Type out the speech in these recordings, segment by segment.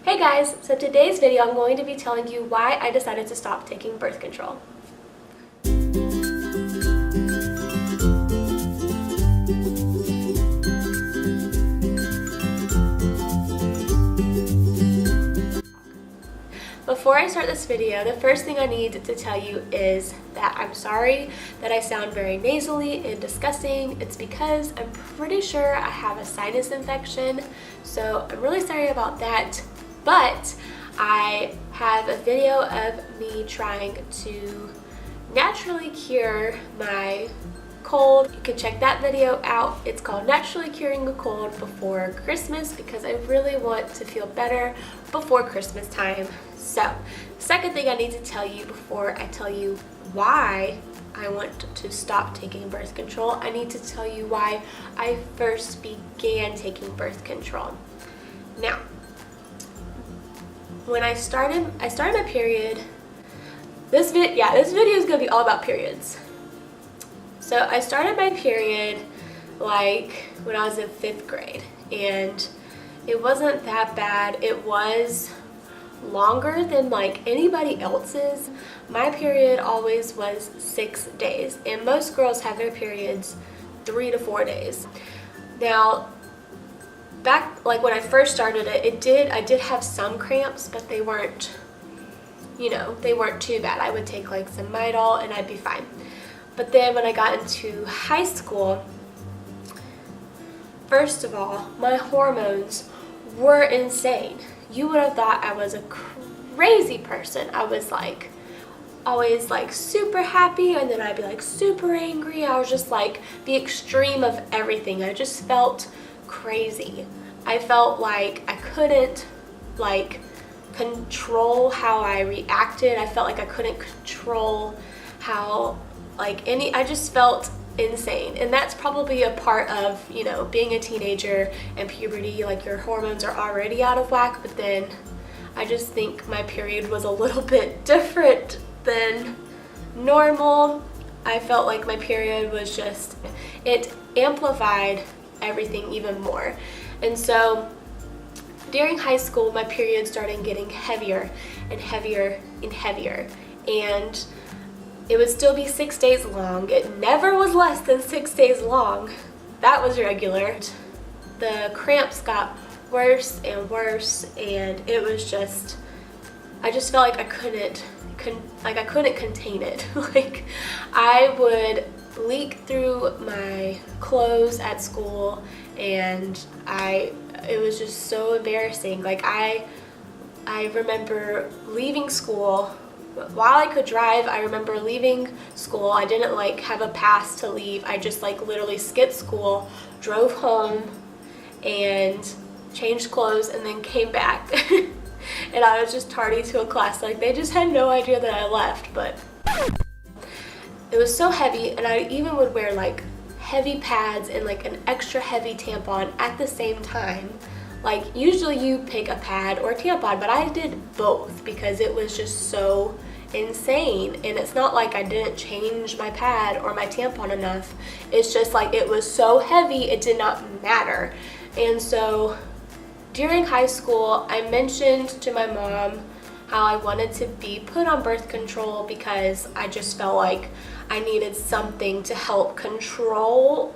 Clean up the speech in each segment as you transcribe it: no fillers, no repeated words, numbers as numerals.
Hey guys, so today's video I'm going to be telling you why I decided to stop taking birth control. Before I start this video, the first thing I need to tell you is that I'm sorry that I sound very nasally and disgusting. It's because I'm pretty sure I have a sinus infection, so I'm really sorry about that. But I have a video of me trying to naturally cure my cold. You can check that video out. It's called Naturally Curing a Cold Before Christmas because I really want to feel better before Christmas time. So, second thing I need to tell you before I tell you why I want to stop taking birth control, I need to tell you why I first began taking birth control. Now, when I started my period, this video is gonna be all about periods. So I started my period like when I was in 5th grade, and it wasn't that bad. It was longer than like anybody else's. My period always was 6 days, and most girls have their periods 3 to 4 days. Now, back like when I first started it, I did have some cramps, but they weren't, they weren't too bad. I would take like some Midol and I'd be fine. But then when I got into high school, first of all, my hormones were insane. You would have thought I was a crazy person. I was like always like super happy, and then I'd be like super angry. I was just like the extreme of everything. I just felt crazy. I felt like I couldn't like control how I reacted. I felt like I couldn't control how I just felt insane. And that's probably a part of, being a teenager and puberty. Like, your hormones are already out of whack, but then I just think my period was a little bit different than normal. I felt like my period was just, it amplified everything even more. And so during high school, my period started getting heavier and heavier and heavier, and it would still be 6 days long. It never was less than 6 days long. That was regular. The cramps got worse and worse, and it was just, I just felt like I couldn't contain it. Like, I would leak through my clothes at school, and it was just so embarrassing. Like, I remember leaving school. While I could drive, I remember leaving school. I didn't have a pass to leave. I just literally skipped school, drove home, and changed clothes, and then came back. And I was just tardy to a class. They just had no idea that I left, but it was so heavy, and I even would wear heavy pads and an extra heavy tampon at the same time. Usually you pick a pad or a tampon, but I did both because it was just so insane. And it's not like I didn't change my pad or my tampon enough. It's just it was so heavy, it did not matter. And so during high school, I mentioned to my mom how I wanted to be put on birth control because I just felt like I needed something to help control,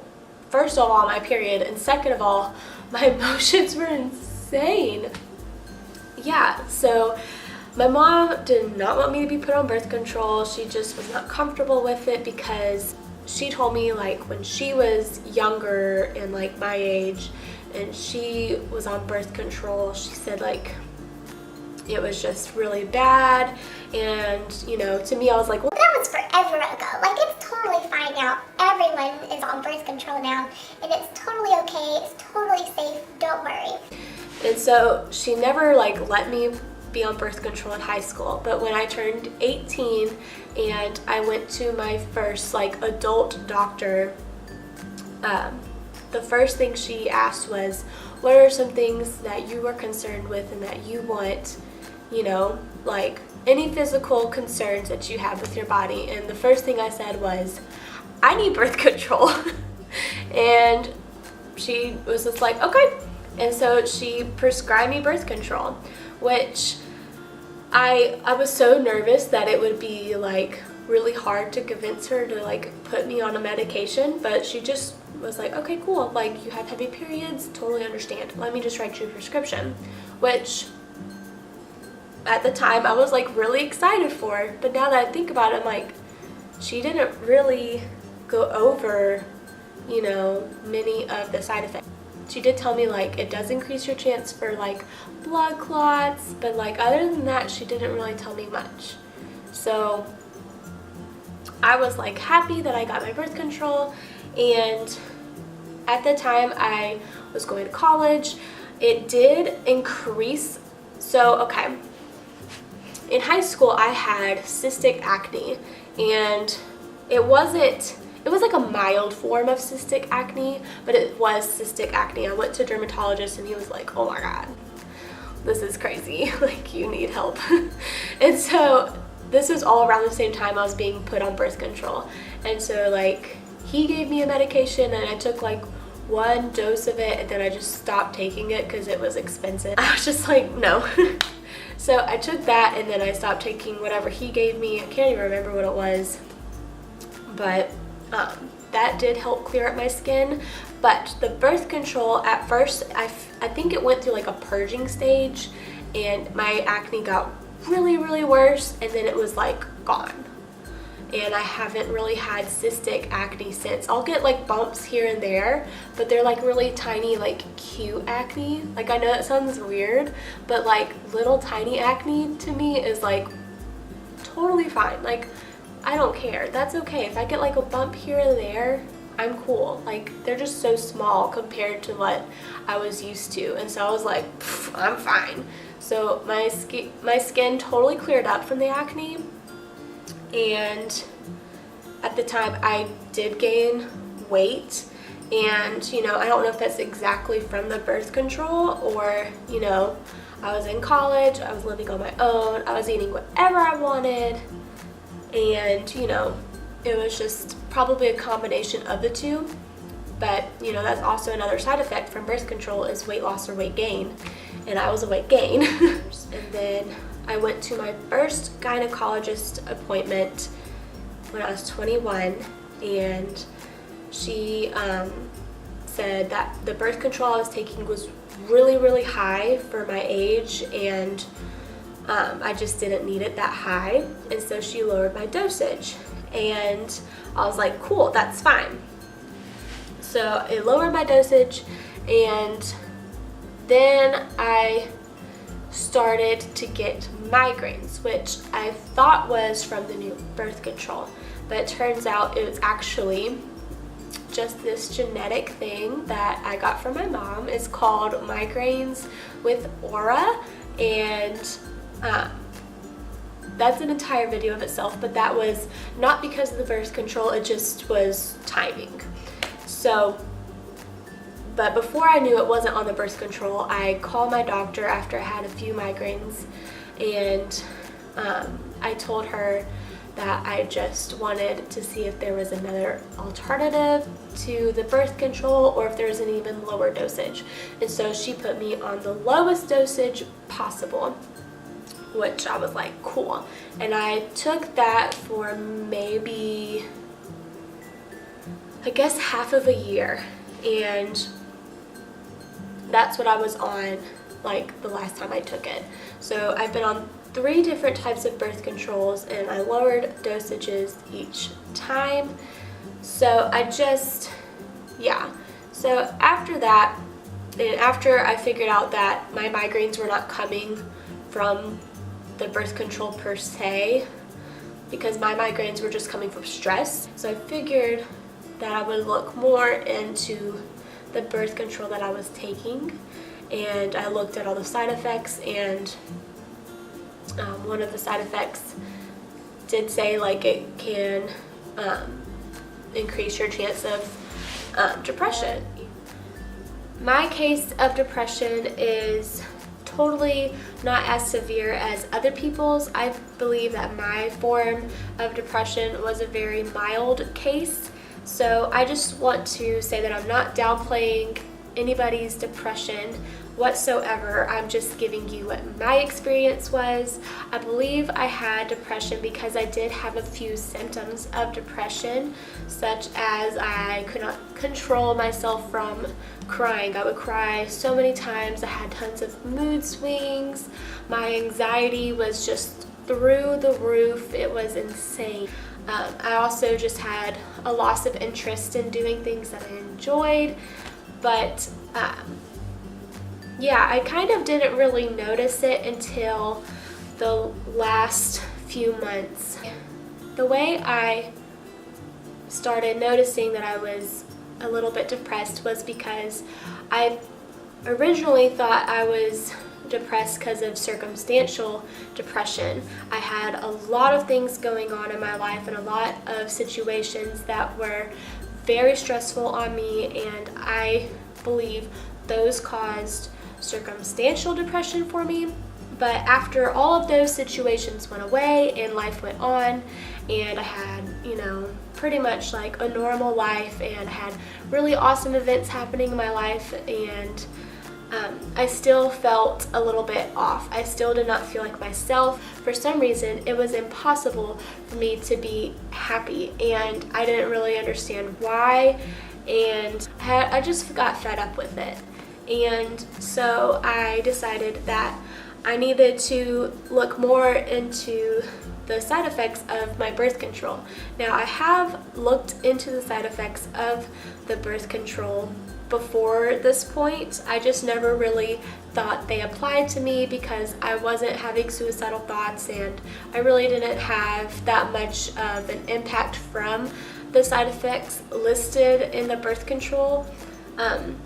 first of all, my period, and second of all, my emotions were insane. Yeah, so my mom did not want me to be put on birth control. She just was not comfortable with it because she told me when she was younger and my age and she was on birth control, she said it was just really bad. And to me, I was like, well, that was forever ago. It's totally fine now. Everyone is on birth control now, and it's totally okay. It's totally safe. Don't worry. And so she never let me be on birth control in high school. But when I turned 18 and I went to my first adult doctor, the first thing she asked was, what are some things that you were concerned with and that you want, any physical concerns that you have with your body? And the first thing I said was, I need birth control. And she was just like, okay, And so she prescribed me birth control, which I was so nervous that it would be like really hard to convince her to like put me on a medication, but she just was like, okay, cool, like you have heavy periods, totally understand, let me just write you a prescription, which at the time I was like really excited for. But now that I think about it, I'm like, she didn't really go over, you know, many of the side effects. She did tell me like it does increase your chance for like blood clots, but like other than that she didn't really tell me much. So I was like happy that I got my birth control, and at the time I was going to college. It did increase. So okay, in high school I had cystic acne, and it was like a mild form of cystic acne, but it was cystic acne. I went to a dermatologist and he was like, oh my god, this is crazy, like you need help. And so this was all around the same time I was being put on birth control. And so like he gave me a medication and I took like one dose of it, and then I just stopped taking it because it was expensive. I was just like, no. So I took that and then I stopped taking whatever he gave me. I can't even remember what it was, but that did help clear up my skin. But the birth control, at first I think it went through like a purging stage, and my acne got really worse, and then it was like gone. And I haven't really had cystic acne since. I'll get like bumps here and there, but they're like really tiny, like cute acne. Like I know that sounds weird, but like little tiny acne to me is like totally fine. Like I don't care, that's okay. If I get like a bump here and there, I'm cool. Like they're just so small compared to what I was used to. And so I was like, I'm fine. So my skin totally cleared up from the acne. And at the time I did gain weight, and you know, I don't know if that's exactly from the birth control, or you know, I was in college, I was living on my own, I was eating whatever I wanted, and you know, it was just probably a combination of the two. But you know, that's also another side effect from birth control is weight loss or weight gain, and I was a weight gain. And then I went to my first gynecologist appointment when I was 21, and she said that the birth control I was taking was really high for my age, and I just didn't need it that high, and so she lowered my dosage. And I was like, cool, that's fine. So it lowered my dosage, and then I started to get migraines, which I thought was from the new birth control, but it turns out it was actually just this genetic thing that I got from my mom. It's called migraines with aura, and that's an entire video of itself, but that was not because of the birth control, it just was timing. So but before I knew it wasn't on the birth control, I called my doctor after I had a few migraines, and I told her that I just wanted to see if there was another alternative to the birth control, or if there was an even lower dosage. And so she put me on the lowest dosage possible, which I was like, cool. And I took that for maybe, I guess, half of a year, and that's what I was on like the last time I took it. So I've been on 3 different types of birth controls, and I lowered dosages each time. So so after that, and after I figured out that my migraines were not coming from the birth control per se, because my migraines were just coming from stress, so I figured that I would look more into the birth control that I was taking, and I looked at all the side effects, and one of the side effects did say like it can increase your chance of depression. My case of depression is totally not as severe as other people's. I believe that my form of depression was a very mild case. So I just want to say that I'm not downplaying anybody's depression whatsoever. I'm just giving you what my experience was. I believe I had depression because I did have a few symptoms of depression, such as I could not control myself from crying. I would cry so many times. I had tons of mood swings. My anxiety was just through the roof. It was insane. I also just had a loss of interest in doing things that I enjoyed, but yeah, I kind of didn't really notice it until the last few months. The way I started noticing that I was a little bit depressed was because I originally thought I was depressed because of circumstantial depression. I had a lot of things going on in my life and a lot of situations that were very stressful on me, and I believe those caused circumstantial depression for me. But after all of those situations went away and life went on, and I had, pretty much like a normal life, and I had really awesome events happening in my life, and I still felt a little bit off. I still did not feel like myself. For some reason, it was impossible for me to be happy, and I didn't really understand why, and I just got fed up with it. And so I decided that I needed to look more into the side effects of my birth control. Now, I have looked into the side effects of the birth control before this point. I just never really thought they applied to me because I wasn't having suicidal thoughts, and I really didn't have that much of an impact from the side effects listed in the birth control,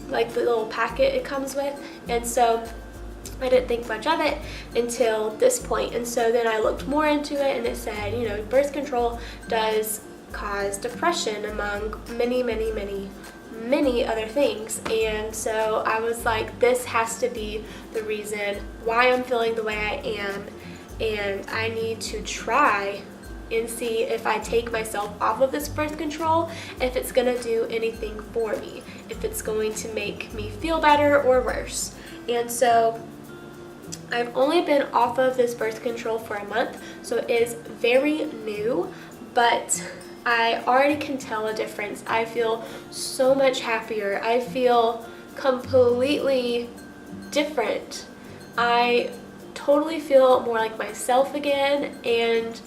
like the little packet it comes with. And so I didn't think much of it until this point. And so then I looked more into it, and it said, birth control does cause depression among many other things. And so I was like, this has to be the reason why I'm feeling the way I am, and I need to try and see if I take myself off of this birth control, if it's going to do anything for me, if it's going to make me feel better or worse. And so I've only been off of this birth control for a month, so it is very new, but I already can tell a difference. I feel so much happier. I feel completely different. I totally feel more like myself again, and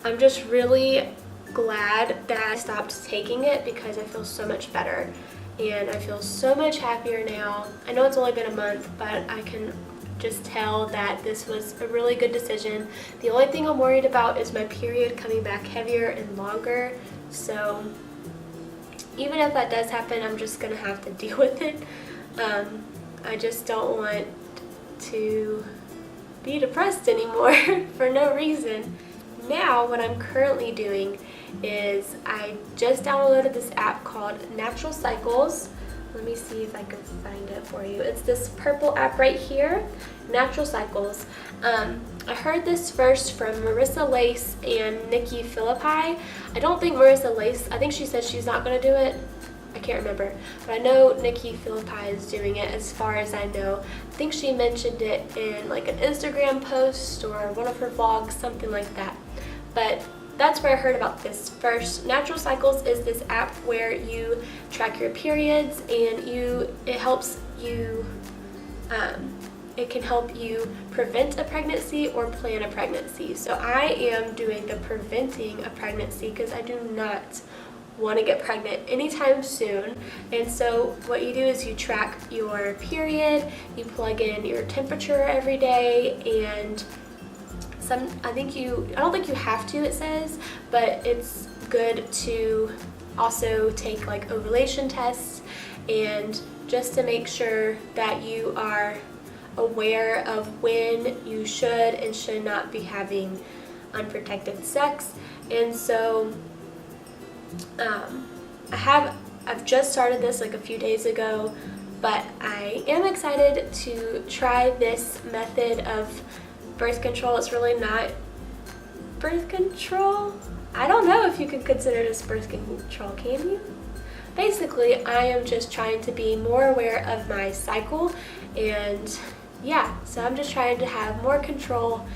I'm just really glad that I stopped taking it because I feel so much better, and I feel so much happier now. I know it's only been a month, but I can just tell that this was a really good decision. The only thing I'm worried about is my period coming back heavier and longer, so even if that does happen, I'm just gonna have to deal with it. I just don't want to be depressed anymore for no reason. Now what I'm currently doing is I just downloaded this app called Natural Cycles. Let me see if I can find it for you. It's this purple app right here, Natural Cycles. I heard this first from Marissa Lace and Nikki Philippi. I don't think Marissa Lace, I think she said she's not going to do it. I can't remember. But I know Nikki Philippi is doing it as far as I know. I think she mentioned it in like an Instagram post or one of her vlogs, something like that. But that's where I heard about this first. Natural Cycles is this app where you track your periods, and it helps you, it can help you prevent a pregnancy or plan a pregnancy. So I am doing the preventing a pregnancy because I do not want to get pregnant anytime soon. And so what you do is you track your period, you plug in your temperature every day, and I don't think you have to, it says, but it's good to also take like ovulation tests, and just to make sure that you are aware of when you should and should not be having unprotected sex. And so I've just started this like a few days ago, but I am excited to try this method of birth control. It's really not birth control. I don't know if you could consider this birth control, can you? basically I am just trying to be more aware of my cycle, and yeah, so I'm just trying to have more control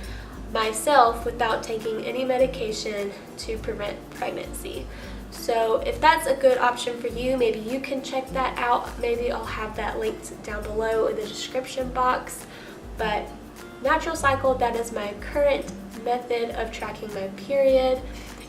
myself without taking any medication to prevent pregnancy. So if that's a good option for you, maybe you can check that out. Maybe I'll have that linked down below in the description box. But natural cycle, that is my current method of tracking my period.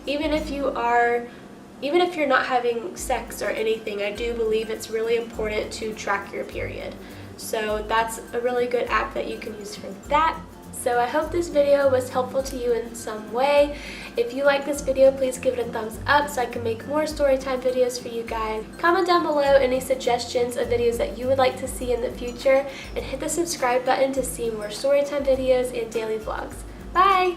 Even if you're not having sex or anything, I do believe it's really important to track your period. So that's a really good app that you can use for that. So I hope this video was helpful to you in some way. If you like this video, please give it a thumbs up so I can make more storytime videos for you guys. Comment down below any suggestions of videos that you would like to see in the future, and hit the subscribe button to see more storytime videos and daily vlogs. Bye!